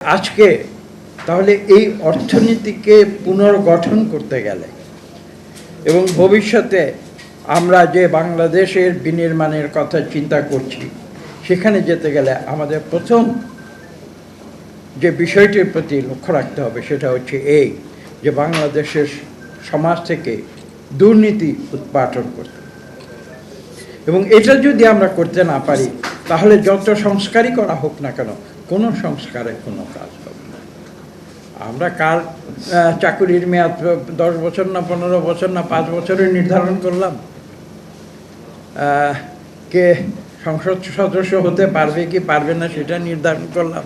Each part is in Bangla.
আজকে তাহলে এই অর্থনীতিকে পুনর্গঠন করতে গেলে এবং ভবিষ্যতে আমরা যে বাংলাদেশের বিনির্মাণের কথা চিন্তা করছি সেখানে যেতে গেলে আমাদের প্রথম যে বিষয়টির প্রতি লক্ষ্য রাখতে হবে সেটা হচ্ছে এই যে বাংলাদেশের সমাজ থেকে দুর্নীতি উৎপাটন করতে, এবং এটা যদি আমরা করতে না পারি তাহলে যত সংস্কারই করা হোক না কেন কোনো সংস্কারের কোনো কাজ হবে না। আমরা কার চাকুরির মেয়াদ 10 বছর না 15 বছর না 5 বছরে নির্ধারণ করলাম, কে সংসদ সদস্য হতে পারবে কি পারবে না সেটা নির্ধারণ করলাম,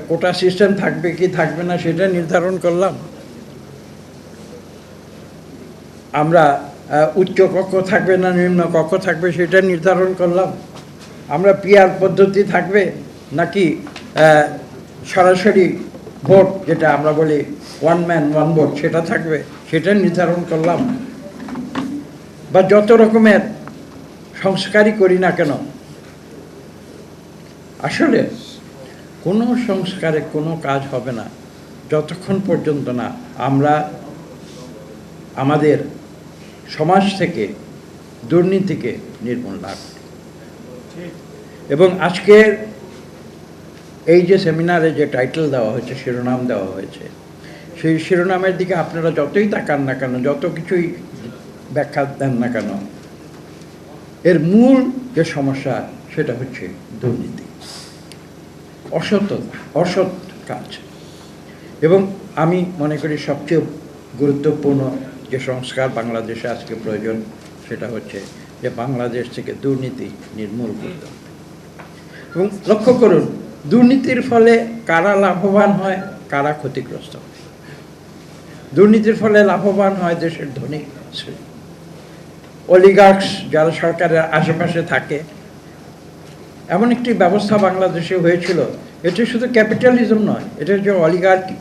কোটা সিস্টেম থাকবে কি থাকবে না সেটা নির্ধারণ করলাম, আমরা উচ্চ কক্ষ থাকবে না নিম্ন কক্ষ থাকবে সেটা নির্ধারণ করলাম, আমরা পিআর পদ্ধতি থাকবে নাকি সরাসরি ভোট যেটা আমরা বলি ওয়ান ম্যান ওয়ান ভোট সেটা থাকবে সেটা নির্ধারণ করলাম, বা যত রকমের সংস্কারই করি না কেন আসলে কোনো সংস্কারে কোনো কাজ হবে না যতক্ষণ পর্যন্ত না আমরা আমাদের সমাজ থেকে দুর্নীতিকে নির্মূল না করি। এবং আজকের এই যে সেমিনারে যে টাইটেল দেওয়া হয়েছে, শিরোনাম দেওয়া হয়েছে, সেই শিরোনামের দিকে আপনারা যতই তাকান না কেন, যত কিছুই ব্যাখ্যা দেন না কেন, এর মূল যে সমস্যা সেটা হচ্ছে দুর্নীতি, অসৎ কাজ। এবং আমি মনে করি সবচেয়ে গুরুত্বপূর্ণ যে সংস্কার বাংলাদেশে আজকে প্রয়োজন সেটা হচ্ছে যে বাংলাদেশ থেকে দুর্নীতি নির্মূল করতে হবে। এবং লক্ষ্য করুন, দুর্নীতির ফলে কারা লাভবান হয়, কারা ক্ষতিগ্রস্ত হয়। দুর্নীতির ফলে লাভবান হয় দেশের ধনী শ্রেণী, অলিগার্কস যারা সরকারের আশেপাশে থাকে। এমন একটি ব্যবস্থা বাংলাদেশে হয়েছিল, এটা শুধু ক্যাপিটালিজম নয়, এটা হচ্ছে অলিগার্কি।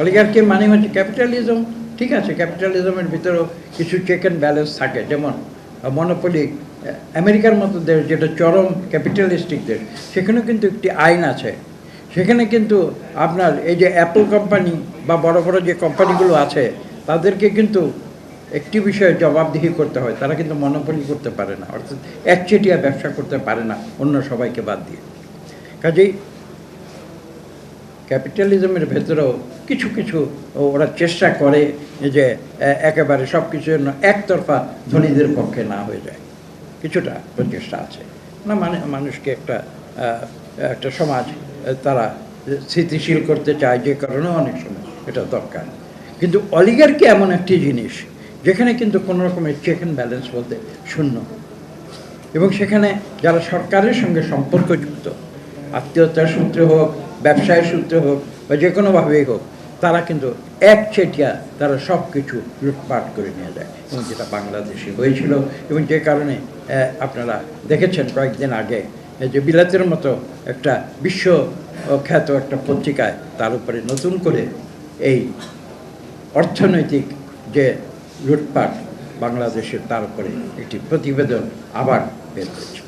অলিগার্কি মানে হচ্ছে ক্যাপিটালিজম, ঠিক আছে, ক্যাপিটালিজমের ভিতরেও কিছু চেক অ্যান্ড ব্যালেন্স থাকে, যেমন মনোপলি আমেরিকার মতো দেশ যেটা চরম ক্যাপিটালিস্টিক দেশ, সেখানেও কিন্তু একটি আইন আছে। সেখানে কিন্তু আপনার এই যে অ্যাপল কোম্পানি বা বড় বড় যে কোম্পানিগুলো আছে তাদেরকে কিন্তু একটি বিষয়ে জবাবদিহি করতে হয়, তারা কিন্তু মনোপলি করতে পারে না, অর্থাৎ একচেটিয়া ব্যবসা করতে পারে না অন্য সবাইকে বাদ দিয়ে। কাজেই ক্যাপিটালিজমের ভেতরেও কিছু কিছু ওরা চেষ্টা করে যে একেবারে সব কিছুর জন্য একতরফা ধনীদের পক্ষে না হয়ে যায়, কিছুটা প্রচেষ্টা আছে না, মানে মানুষকে একটা সমাজ তারা স্থিতিশীল করতে চায়, যে কারণে অনেক সময় এটা দরকার। কিন্তু অলিগার্কি এমন একটি জিনিস যেখানে কিন্তু কোনো রকমের চেক অ্যান্ড ব্যালেন্স বলতে শূন্য, এবং সেখানে যারা সরকারের সঙ্গে সম্পর্কযুক্ত, আত্মীয়তার সূত্রে হোক, ব্যবসায়ের সূত্রে হোক বা যে কোনোভাবেই হোক, তারা কিন্তু একচেটিয়া তারা সব কিছু লুটপাট করে নিয়ে যায়, এবং যেটা বাংলাদেশে হয়েছিল। এবং যে কারণে আপনারা দেখেছেন কয়েকদিন আগে যে বিলাতের মতো একটা বিশ্বখ্যাত একটা পত্রিকায় তার উপরে নতুন করে এই অর্থনৈতিক যে লুটপাট বাংলাদেশের তার উপরে একটি প্রতিবেদন আবার বের করেছে।